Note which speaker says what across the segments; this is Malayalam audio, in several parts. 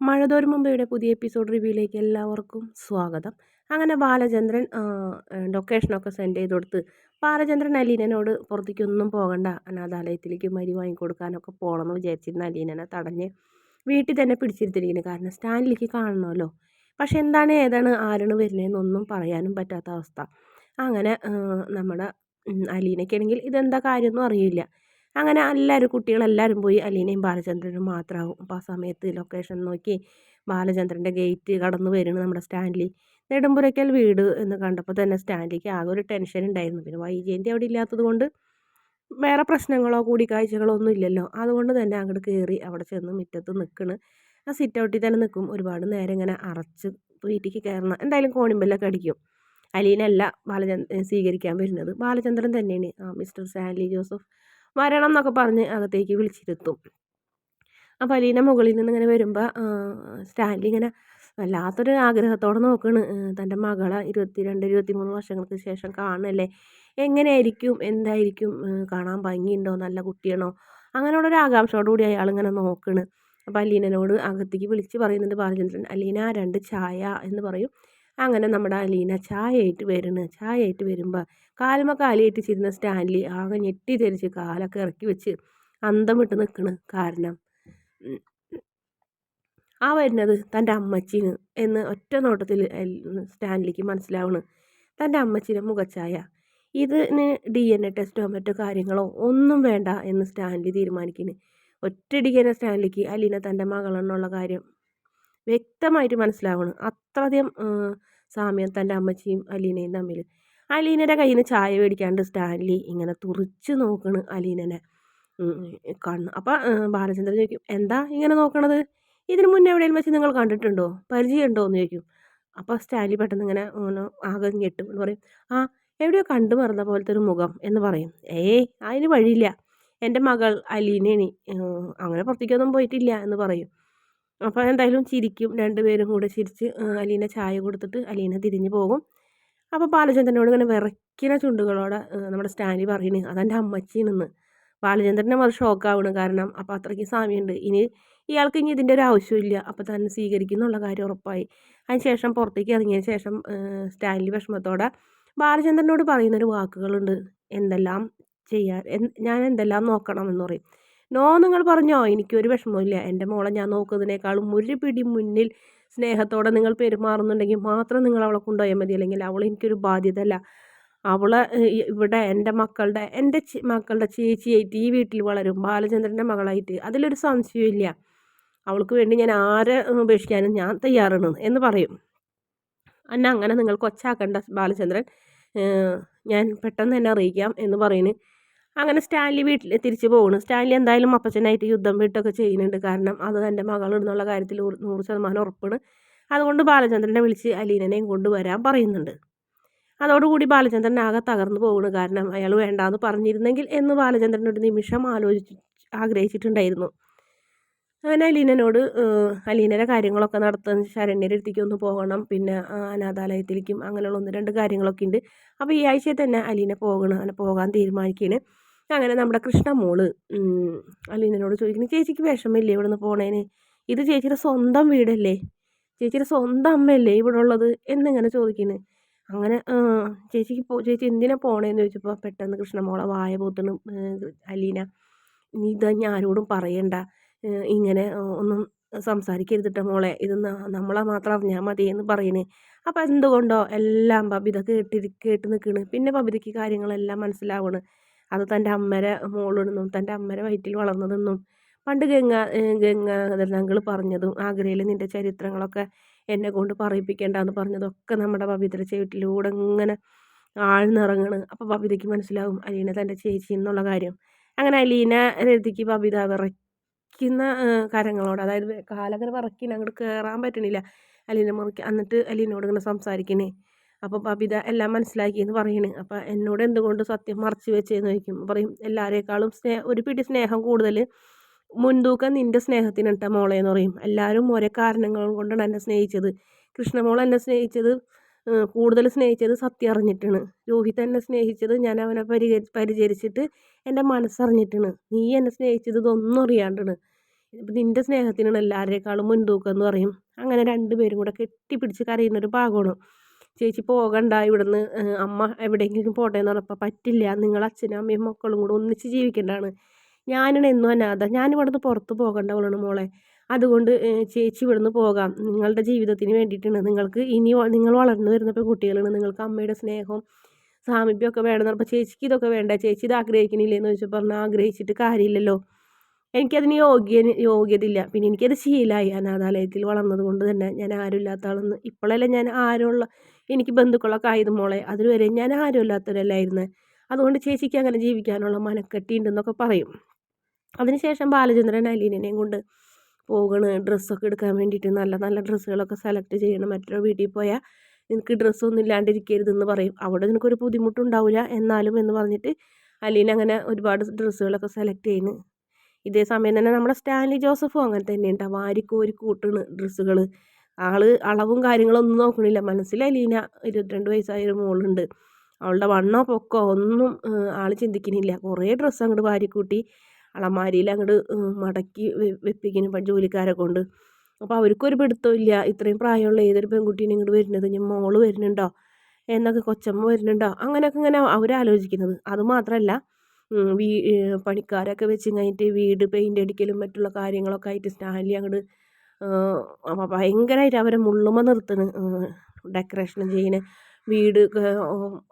Speaker 1: മഴതോരും മുമ്പയുടെ പുതിയ എപ്പിസോഡ് റിവ്യൂയിലേക്ക് എല്ലാവർക്കും സ്വാഗതം. അങ്ങനെ ബാലചന്ദ്രൻ ലൊക്കേഷനൊക്കെ സെൻഡ് ചെയ്ത് കൊടുത്ത് ബാലചന്ദ്രൻ അലീനനോട് പുറത്തേക്കൊന്നും പോകണ്ട, അനാഥാലയത്തിലേക്ക് മരി വാങ്ങിക്കൊടുക്കാനൊക്കെ പോകണമെന്ന് വിചാരിച്ചിരുന്ന അലീനനെ തടഞ്ഞ് വീട്ടിൽ തന്നെ പിടിച്ചിരുത്തിരിക്കുന്നു. കാരണം സ്റ്റാൻഡിലേക്ക് കാണണമല്ലോ. പക്ഷെ എന്താണ് ഏതാണ് ആരാണ് വരുന്നതെന്നൊന്നും പറയാനും പറ്റാത്ത അവസ്ഥ. അങ്ങനെ നമ്മുടെ അലീനയ്ക്കാണെങ്കിൽ ഇതെന്താ കാര്യമൊന്നും അറിയില്ല. അങ്ങനെ എല്ലാവരും കുട്ടികളെല്ലാവരും പോയി അലീനയും ബാലചന്ദ്രനും മാത്രമാവും. അപ്പോൾ ആ സമയത്ത് ലൊക്കേഷൻ നോക്കി ബാലചന്ദ്രൻ്റെ ഗേറ്റ് കടന്നു വരുന്നു നമ്മുടെ സ്റ്റാൻലി. നെടുമ്പുരയ്ക്കൽ വീട് എന്ന് കണ്ടപ്പോൾ തന്നെ സ്റ്റാൻലിക്ക് ആകെ ഒരു ടെൻഷൻ ഉണ്ടായിരുന്നു. പിന്നെ വൈജയന്തി അവിടെ ഇല്ലാത്തത് കൊണ്ട് വേറെ പ്രശ്നങ്ങളോ കൂടിക്കാഴ്ചകളോ ഒന്നും ഇല്ലല്ലോ. അതുകൊണ്ട് തന്നെ അങ്ങോട്ട് കയറി അവിടെ ചെന്ന് മുറ്റത്ത് നിൽക്കണ്. ആ സിറ്റ് ഔട്ടിൽ തന്നെ നിൽക്കും. ഒരുപാട് നേരം ഇങ്ങനെ അറച്ച് വീട്ടിലേക്ക് കയറണം. എന്തായാലും കോണിമ്പല്ലൊക്കെ അടിക്കും. അലീനല്ല സ്വീകരിക്കാൻ വരുന്നത്, ബാലചന്ദ്രൻ തന്നെയാണ്. മിസ്റ്റർ സ്റ്റാൻലി ജോസഫ് വരണം എന്നൊക്കെ പറഞ്ഞ് അകത്തേക്ക് വിളിച്ചിരുത്തും. അപ്പോൾ അലീന മുകളിൽ നിന്ന് ഇങ്ങനെ വരുമ്പോൾ സ്റ്റാൻലി ഇങ്ങനെ വല്ലാത്തൊരു ആഗ്രഹത്തോടെ നോക്കണ്. തൻ്റെ മകളെ 22-23 വർഷങ്ങൾക്ക് ശേഷം കാണുന്നല്ലേ, എങ്ങനെയായിരിക്കും, എന്തായിരിക്കും, കാണാൻ ഭംഗിയുണ്ടോ, നല്ല കുട്ടിയാണോ, അങ്ങനെയുള്ളൊരു ആകാംക്ഷയോടുകൂടി അയാൾ ഇങ്ങനെ നോക്കണ്. അപ്പോൾ അലീനനോട് അകത്തേക്ക് വിളിച്ച് പറയുന്നുണ്ട് ബാലചന്ദ്രൻ, അലീന 2 ചായ എന്ന് പറയും. അങ്ങനെ നമ്മുടെ അലീന ചായ ആയിട്ട് വരുമ്പോൾ കാലുമ്മ കാലിയേറ്റിച്ചിരുന്ന സ്റ്റാൻലി ആകെ ഞെട്ടിത്തെറിച്ച് കാലൊക്കെ ഇറക്കി വെച്ച് അന്തം വിട്ട് നിൽക്കണ്. കാരണം ആ വരുന്നത് തൻ്റെ അമ്മച്ചിന് എന്ന് ഒറ്റ നോട്ടത്തിൽ സ്റ്റാൻലിക്ക് മനസ്സിലാവണ്. തൻ്റെ അമ്മച്ചിൻ്റെ മുഖച്ഛായ. ഇതിന് DNA ടെസ്റ്റോ മറ്റോ കാര്യങ്ങളോ ഒന്നും വേണ്ട എന്ന് സ്റ്റാൻലി തീരുമാനിക്കുന്നു. ഒറ്റയടിക്ക് തന്നെ സ്റ്റാൻലിക്ക് അലീന തൻ്റെ മകളെന്നുള്ള കാര്യം വ്യക്തമായിട്ട് മനസ്സിലാവണം. അത്രയധികം സാമ്യം തൻ്റെ അമ്മച്ചിയും അലീനയും തമ്മിൽ. അലീനയുടെ കയ്യിൽ നിന്ന് ചായ മേടിക്കാണ്ട് സ്റ്റാൻലി ഇങ്ങനെ തുറിച്ച് നോക്കണ് അലീനനെ കണ്ണ്. അപ്പം ബാലചന്ദ്രൻ ചോദിക്കും, എന്താ ഇങ്ങനെ നോക്കണത്, ഇതിന് മുന്നേ എവിടെയും വെച്ച് നിങ്ങൾ കണ്ടിട്ടുണ്ടോ, പരിചയമുണ്ടോ എന്ന് ചോദിക്കും. അപ്പോൾ സ്റ്റാൻലി പെട്ടെന്ന് ഇങ്ങനെ ആകെ ഞെട്ടും എന്ന് പറയും, ആ എവിടെയോ കണ്ടു മറന്ന പോലത്തെ ഒരു മുഖം എന്ന് പറയും. അതിന് വഴിയില്ല, എൻ്റെ മകൾ അലീനയാണ്, അങ്ങനെ പുറത്തേക്കൊന്നും പോയിട്ടില്ല എന്ന് പറയും. അപ്പോൾ എന്തായാലും ചിരിക്കും. രണ്ടുപേരും കൂടെ ചിരിച്ച് അലീന ചായ കൊടുത്തിട്ട് അലീന തിരിഞ്ഞു പോകും. അപ്പോൾ ബാലചന്ദ്രനോട് ഇങ്ങനെ വിറയ്ക്കുന്ന ചുണ്ടുകളോടെ നമ്മുടെ സ്റ്റാൻലി പറയുന്നു, അതെൻ്റെ അമ്മച്ചിന്ന്. ബാലചന്ദ്രനെ അത് ഷോക്കാവണ്. കാരണം അപ്പോൾ അത്രയ്ക്ക് സാമ്യമുണ്ട്. ഇയാൾക്ക് ഇനി ഇതിൻ്റെ ഒരു ആവശ്യമില്ല. അപ്പോൾ തന്നെ സ്വീകരിക്കുന്നുള്ള കാര്യം ഉറപ്പായി. അതിന് ശേഷം പുറത്തേക്ക് ഇറങ്ങിയതിന് ശേഷം സ്റ്റാൻലി വിഷമത്തോടെ ബാലചന്ദ്രനോട് പറയുന്നൊരു വാക്കുകളുണ്ട്, എന്തെല്ലാം ഞാൻ എന്തെല്ലാം നോക്കണം എന്ന് പറയും. നോ നിങ്ങൾ പറഞ്ഞോ, എനിക്കൊരു വിഷമമില്ല. എൻ്റെ മോളെ ഞാൻ നോക്കുന്നതിനേക്കാളും ഒരു പിടി മുന്നിൽ സ്നേഹത്തോടെ നിങ്ങൾ പെരുമാറുന്നുണ്ടെങ്കിൽ മാത്രം നിങ്ങൾ അവളെ കൊണ്ടുപോയാൽ മതി. അല്ലെങ്കിൽ അവൾ എനിക്കൊരു ബാധ്യതയല്ല. അവളെ ഇവിടെ എൻ്റെ മക്കളുടെ ചേച്ചിയായിട്ട് ഈ വീട്ടിൽ വളരും, ബാലചന്ദ്രൻ്റെ മകളായിട്ട്, അതിലൊരു സംശയമില്ല. അവൾക്ക് വേണ്ടി ഞാൻ ആരെ ഉപേക്ഷിക്കാനും ഞാൻ തയ്യാറാണ് എന്ന് പറയും. എന്നെ അങ്ങനെ നിങ്ങൾ കൊച്ചാക്കണ്ട ബാലചന്ദ്രൻ, ഞാൻ പെട്ടെന്ന് തന്നെ അറിയിക്കാം എന്ന് പറയുന്നു. അങ്ങനെ സ്റ്റാൻലി വീട്ടിൽ തിരിച്ചു പോകുന്നു. സ്റ്റാൻലി എന്തായാലും അപ്പച്ചനായിട്ട് യുദ്ധം വിട്ടൊക്കെ ചെയ്യുന്നുണ്ട്. കാരണം അത് തൻ്റെ മകളെന്നുള്ള കാര്യത്തിൽ 100% ഉറപ്പാണ്. അതുകൊണ്ട് ബാലചന്ദ്രനെ വിളിച്ച് അലീനനെയും കൊണ്ടുവരാൻ പറയുന്നുണ്ട്. അതോടുകൂടി ബാലചന്ദ്രൻ ആകെ തകർന്നു പോകുന്നു. കാരണം അയാൾ വേണ്ടാന്ന് പറഞ്ഞിരുന്നെങ്കിൽ എന്ന് ബാലചന്ദ്രൻ ഒരു നിമിഷം ആഗ്രഹിച്ചിട്ടുണ്ടായിരുന്നു. അങ്ങനെ അലീനയുടെ കാര്യങ്ങളൊക്കെ നടത്താൻ ശരണ്യരുടെ അടുത്തേക്ക് ഒന്ന് പോകണം, പിന്നെ അനാഥാലയത്തിലേക്കും അങ്ങനെയുള്ള 1-2 കാര്യങ്ങളൊക്കെ ഉണ്ട്. അപ്പോൾ ഈ ആഴ്ചയിൽ തന്നെ അലീന അങ്ങനെ പോകാൻ തീരുമാനിക്കുകയാണ്. അങ്ങനെ നമ്മുടെ കൃഷ്ണമോള് അലീനയോട് ചോദിക്കുന്നു, ചേച്ചിക്ക് വിഷമില്ലേ ഇവിടെ നിന്ന് പോണേന്, ഇത് ചേച്ചിയുടെ സ്വന്തം വീടല്ലേ, ചേച്ചിയുടെ സ്വന്തം അമ്മയല്ലേ ഇവിടെ ഉള്ളത് എന്നിങ്ങനെ ചോദിക്കുന്നു. അങ്ങനെ ചേച്ചി എന്തിനാ പോണേന്ന് ചോദിച്ചപ്പോൾ പെട്ടെന്ന് കൃഷ്ണമോളെ വായ പോത്തണ് അലീന, നീ ഇതഞ്ഞ ആരോടും പറയണ്ട, ഇങ്ങനെ ഒന്നും സംസാരിക്കരുതിട്ട മോളെ, ഇത് നമ്മളെ മാത്രം അറിഞ്ഞാൽ മതി എന്ന് പറയുന്നേ. അപ്പം എന്തുകൊണ്ടോ എല്ലാം ബബിത കേട്ട് നിൽക്കണ്. പിന്നെ ബബിതയ്ക്ക് കാര്യങ്ങളെല്ലാം മനസ്സിലാവണ്. അത് തൻ്റെ അമ്മരെ മോളെന്നും തൻ്റെ അമ്മരെ വയറ്റിൽ വളർന്നതെന്നും പണ്ട് ഗംഗാധരൻ അങ്കിൾ പറഞ്ഞതും ആഗ്രയിൽ നിൻ്റെ ചരിത്രങ്ങളൊക്കെ എന്നെ കൊണ്ട് പറയിപ്പിക്കേണ്ടെന്ന് പറഞ്ഞതൊക്കെ നമ്മുടെ ബബിതയുടെ ചേട്ടിലൂടെ ഇങ്ങനെ ആഴ്ന്നിറങ്ങണ്. അപ്പോൾ ബബിതയ്ക്ക് മനസ്സിലാവും അലീന തൻ്റെ ചേച്ചി എന്നുള്ള കാര്യം. അങ്ങനെ അലീന രതിക്ക് ബബിത വിറയ്ക്കുന്ന കരങ്ങളോട്, അതായത് കാലങ്ങനെ വിറയ്ക്കുന്ന, അങ്ങോട്ട് കയറാൻ പറ്റണില്ല അലീന മുറിക്ക്. എന്നിട്ട് അലീനയോട് ഇങ്ങനെ സംസാരിക്കണേ. അപ്പോൾ ബബിത എല്ലാം മനസ്സിലാക്കിയെന്ന് പറയണ്. അപ്പോൾ എന്നോട് എന്തുകൊണ്ട് സത്യം മറച്ചു വെച്ചതെന്ന് ചോദിക്കും. പറയും, എല്ലാവരേക്കാളും ഒരു പിടി സ്നേഹം കൂടുതൽ മുൻതൂക്കം നിൻ്റെ സ്നേഹത്തിനിട്ട മോളെ എന്ന് പറയും. എല്ലാവരും ഒരേ കാരണങ്ങൾ കൊണ്ടാണ് എന്നെ സ്നേഹിച്ചത്. കൃഷ്ണമോൾ എന്നെ സ്നേഹിച്ചത്, കൂടുതൽ സ്നേഹിച്ചത് സത്യം അറിഞ്ഞിട്ടാണ്. രോഹിത് എന്നെ സ്നേഹിച്ചത് ഞാൻ അവനെ പരിചരിച്ചിട്ട് എൻ്റെ മനസ്സറിഞ്ഞിട്ടാണ്. നീ എന്നെ സ്നേഹിച്ചത് ഇതൊന്നും അറിയാണ്ടാണ്. ഇപ്പം നിൻ്റെ സ്നേഹത്തിനാണ് എല്ലാവരേക്കാളും മുൻതൂക്കം എന്ന് പറയും. അങ്ങനെ രണ്ടുപേരും കൂടെ കെട്ടിപ്പിടിച്ച് കരയുന്നൊരു ഭാഗമാണ്. ചേച്ചി പോകണ്ട ഇവിടുന്ന്, അമ്മ എവിടെയെങ്കിലും പോട്ടെ എന്ന് പറഞ്ഞപ്പോൾ പറ്റില്ല, നിങ്ങൾ അച്ഛനും അമ്മയും മക്കളും കൂടെ ഒന്നിച്ച് ജീവിക്കേണ്ടതാണ്. ഞാനാണ് എന്നും അനാഥ, ഞാനിവിടുന്ന് പുറത്ത് പോകേണ്ടവളാണ് മോളെ. അതുകൊണ്ട് ചേച്ചി ഇവിടുന്ന് പോകാം, നിങ്ങളുടെ ജീവിതത്തിന് വേണ്ടിയിട്ടാണ്. നിങ്ങൾക്ക് ഇനി നിങ്ങൾ വളർന്നു വരുന്ന പെൺകുട്ടികളാണ്, നിങ്ങൾക്ക് അമ്മയുടെ സ്നേഹവും സാമീപ്യമൊക്കെ വേണമെന്ന് പറഞ്ഞപ്പോൾ ചേച്ചിക്ക് ഇതൊക്കെ വേണ്ട, ചേച്ചി ഇത് ആഗ്രഹിക്കണില്ലേ എന്ന് ചോദിച്ചപ്പോൾ പറഞ്ഞാൽ ആഗ്രഹിച്ചിട്ട് കാര്യമില്ലല്ലോ, എനിക്കതിന് യോഗ്യതയില്ല. പിന്നെ എനിക്കത് ശീലമായി, അനാഥാലയത്തിൽ വളർന്നത് കൊണ്ട് തന്നെ ഞാൻ ആരുമില്ലാത്ത ആളെന്ന്. ഇപ്പോഴല്ലേ ഞാൻ ആരുള്ള എനിക്ക് ബന്ധുക്കളൊക്കെ ആയത് മോളെ, അതുവരെ ഞാൻ ആരുമില്ലാത്തവരല്ലായിരുന്നു. അതുകൊണ്ട് ചേച്ചിക്ക് അങ്ങനെ ജീവിക്കാനുള്ള മനക്കെട്ടി ഉണ്ടെന്നൊക്കെ പറയും. അതിനുശേഷം ബാലചന്ദ്രൻ അലീനനെയും കൊണ്ട് പോകണ് ഡ്രസ്സൊക്കെ എടുക്കാൻ വേണ്ടിയിട്ട്. നല്ല നല്ല ഡ്രസ്സുകളൊക്കെ സെലക്ട് ചെയ്യണം, മറ്റൊരു വീട്ടിൽ പോയാൽ നിനക്ക് ഡ്രസ്സൊന്നും ഇല്ലാണ്ടിരിക്കരുതെന്ന് പറയും. അവിടെ നിനക്കൊരു ബുദ്ധിമുട്ടുണ്ടാവില്ല എന്നാലും എന്ന് പറഞ്ഞിട്ട് അലീന അങ്ങനെ ഒരുപാട് ഡ്രസ്സുകളൊക്കെ സെലക്ട് ചെയ്യുന്നു. ഇതേ സമയം തന്നെ നമ്മുടെ സ്റ്റാൻലി ജോസഫും അങ്ങനെ തന്നെയുണ്ട്, വാരിക്കോരി കൂട്ടണ് ഡ്രസ്സുകൾ. ആള് അളവും കാര്യങ്ങളൊന്നും നോക്കണില്ല. മനസ്സിൽ അലീന 22 വയസ്സായൊരു മോളുണ്ട്, അവളുടെ വണ്ണോ പൊക്കോ ഒന്നും ആൾ ചിന്തിക്കുന്നില്ല. കുറേ ഡ്രസ്സ് അങ്ങോട്ട് വാരിക്കൂട്ടി അളമാരിയിൽ അങ്ങോട്ട് മടക്കി വെപ്പിക്കുന്നു ജോലിക്കാരെ കൊണ്ട്. അപ്പോൾ അവർക്കൊരു പിടുത്തമില്ല, ഇത്രയും പ്രായമുള്ള ഏതൊരു പെൺകുട്ടീനെ ഇങ്ങോട്ട് വരുന്നത്, ഇനി മോള് വരുന്നുണ്ടോ എന്നൊക്കെ, കൊച്ചമ്മ വരുന്നുണ്ടോ, അങ്ങനെയൊക്കെ ഇങ്ങനെ അവരാലോചിക്കുന്നത്. അതുമാത്രമല്ല വീ പണിക്കാരൊക്കെ വെച്ച് കഴിഞ്ഞിട്ട് വീട് പെയിൻ്റ് അടിക്കലും മറ്റുള്ള കാര്യങ്ങളൊക്കെ ആയിട്ട് സ്റ്റാൻലി അങ്ങോട്ട് ഭയങ്കരമായിട്ട് അവരെ മുള്ളുമ നിർത്തണ്, ഡെക്കറേഷൻ ചെയ്യുന്ന വീട്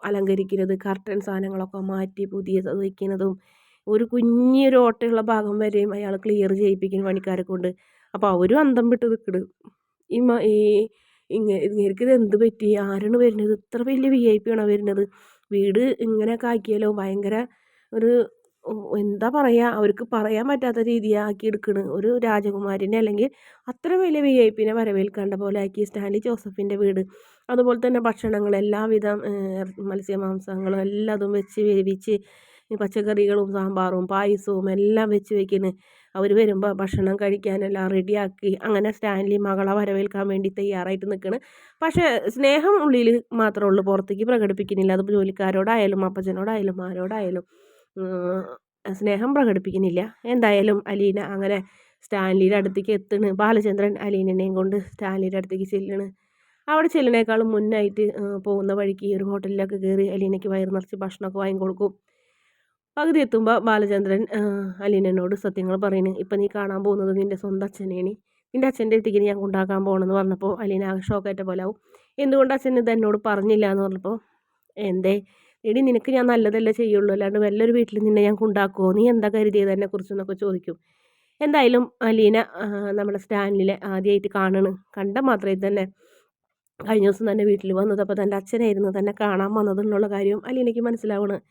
Speaker 1: അലങ്കരിക്കുന്നത്, കർട്ടൻ സാധനങ്ങളൊക്കെ മാറ്റി പുതിയത് വയ്ക്കുന്നതും, ഒരു കുഞ്ഞൊരു ഓട്ടയുള്ള ഭാഗം വരെയും അയാൾ ക്ലിയർ ചെയ്യിപ്പിക്കുന്നു പണിക്കാരെ കൊണ്ട്. അപ്പോൾ അവരും അന്തം വിട്ട് നിൽക്കണ്, ഈ ഇങ്ങേർക്ക് ഇത് എന്ത് പറ്റി, ആരാണ് വരുന്നത്, ഇത്ര വലിയ VIP ആണോ വരുന്നത്, വീട് ഇങ്ങനെയൊക്കെ ആക്കിയാലോ, ഭയങ്കര ഒരു എന്താ പറയുക, അവർക്ക് പറയാൻ പറ്റാത്ത രീതിയാക്കി എടുക്കണ്. ഒരു രാജകുമാരിനെ അല്ലെങ്കിൽ അത്ര വലിയ VIP വരവേൽക്കേണ്ട പോലെ ആക്കി സ്റ്റാൻലി ജോസഫിൻ്റെ വീട്. അതുപോലെ തന്നെ ഭക്ഷണങ്ങൾ എല്ലാവിധ മത്സ്യമാംസങ്ങളും എല്ലാതും വെച്ച് വേവിച്ച് പച്ചക്കറികളും സാമ്പാറും പായസവും എല്ലാം വെച്ച് വയ്ക്കുന്നു. അവർ വരുമ്പോൾ ഭക്ഷണം കഴിക്കാനെല്ലാം റെഡിയാക്കി അങ്ങനെ സ്റ്റാൻലി മകളെ വരവേൽക്കാൻ വേണ്ടി തയ്യാറായിട്ട് നിൽക്കണം. പക്ഷേ സ്നേഹം ഉള്ളിൽ മാത്രമേ ഉള്ളൂ, പുറത്തേക്ക് പ്രകടിപ്പിക്കുന്നില്ല. അത് ജോലിക്കാരോടായാലും അപ്പച്ചനോടായാലും ആരോടായാലും സ്നേഹം പ്രകടിപ്പിക്കുന്നില്ല. എന്തായാലും അലീന അങ്ങനെ സ്റ്റാൻലിയുടെ അടുത്തേക്ക് എത്തണ്. ബാലചന്ദ്രൻ അലീനനെയും കൊണ്ട് സ്റ്റാൻലിയുടെ അടുത്തേക്ക് ചെല്ലണ്. അവിടെ ചെല്ലണേക്കാളും മുന്നായിട്ട് പോകുന്ന വഴിക്ക് ഒരു ഹോട്ടലിലൊക്കെ കയറി അലീനയ്ക്ക് വയറ് നിറച്ച് ഭക്ഷണമൊക്കെ വാങ്ങിക്കൊടുക്കും. പകുതി എത്തുമ്പോൾ ബാലചന്ദ്രൻ അലീനനോട് സത്യങ്ങൾ പറയുന്നു. ഇപ്പം നീ കാണാൻ പോകുന്നത് നിൻ്റെ സ്വന്തം അച്ഛനെയാണ്, നിൻ്റെ അച്ഛൻ്റെ അടുത്തേക്ക് ഞാൻ കൊണ്ടാക്കാൻ പോകണമെന്ന് പറഞ്ഞപ്പോൾ അലീന ആകെ ഷോക്കായിട്ട പോലെ ആവും. എന്തുകൊണ്ട് അച്ഛൻ ഇത് എന്നോട് പറഞ്ഞില്ല എന്ന് പറഞ്ഞപ്പോൾ, എന്തേ എടി നിനക്ക് ഞാൻ നല്ലതല്ലേ ചെയ്യുള്ളൂ, അല്ലാണ്ട് വല്ലൊരു വീട്ടിൽ നിന്നെ ഞാൻ കൊണ്ടാക്കുമോ, നീ എന്താ കരുതിയത് എന്നെക്കുറിച്ചെന്നൊക്കെ ചോദിക്കും. എന്തായാലും അലീന നമ്മുടെ സ്റ്റാൻലിനെ ആദ്യമായിട്ട് കണ്ട മാത്രമേ തന്നെ കഴിഞ്ഞ ദിവസം തന്നെ വീട്ടിൽ വന്നത്, അപ്പോൾ തൻ്റെ അച്ഛനായിരുന്നു തന്നെ കാണാൻ വന്നതെന്നുള്ള കാര്യം അലീനയ്ക്ക് മനസ്സിലാവണം.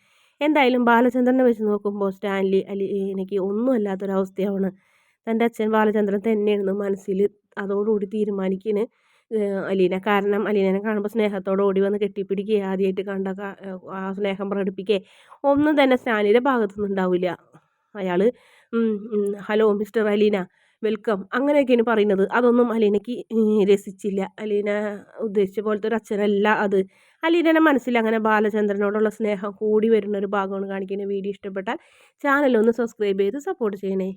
Speaker 1: എന്തായാലും ബാലചന്ദ്രനെ വെച്ച് നോക്കുമ്പോൾ സ്റ്റാൻലി അലീനയ്ക്ക് ഒന്നും അല്ലാത്തൊരവസ്ഥയാണ്. തൻ്റെ അച്ഛൻ ബാലചന്ദ്രൻ തന്നെയായിരുന്നു മനസ്സിൽ. അതോടുകൂടി തീരുമാനിക്കുന്നു അലീന. കാരണം അലീനനെ കാണുമ്പോൾ സ്നേഹത്തോടെ ഓടി വന്ന് കെട്ടിപ്പിടിക്കുക, ആദ്യമായിട്ട് കണ്ട ആ സ്നേഹം പ്രകടിപ്പിക്കുക ഒന്നും തന്നെ സ്റ്റാൻലിയുടെ ഭാഗത്തുനിന്ന് ഉണ്ടാവില്ല. അയാൾ ഹലോ മിസ്റ്റർ അലീന വെൽക്കം അങ്ങനെയൊക്കെയാണ് പറയുന്നത്. അതൊന്നും അലീനയ്ക്ക് രസിച്ചില്ല. അലീന ഉദ്ദേശിച്ച പോലത്തെ ഒരു അച്ഛനല്ല അത്. അലീനയുടെ മനസ്സിൽ അങ്ങനെ ബാലചന്ദ്രനോടുള്ള സ്നേഹം കൂടി വരുന്ന ഒരു ഭാഗമാണ് കാണിക്കുന്നത്. വീഡിയോ ഇഷ്ടപ്പെട്ടാൽ ചാനലൊന്ന് സബ്സ്ക്രൈബ് ചെയ്ത് സപ്പോർട്ട് ചെയ്യണേ.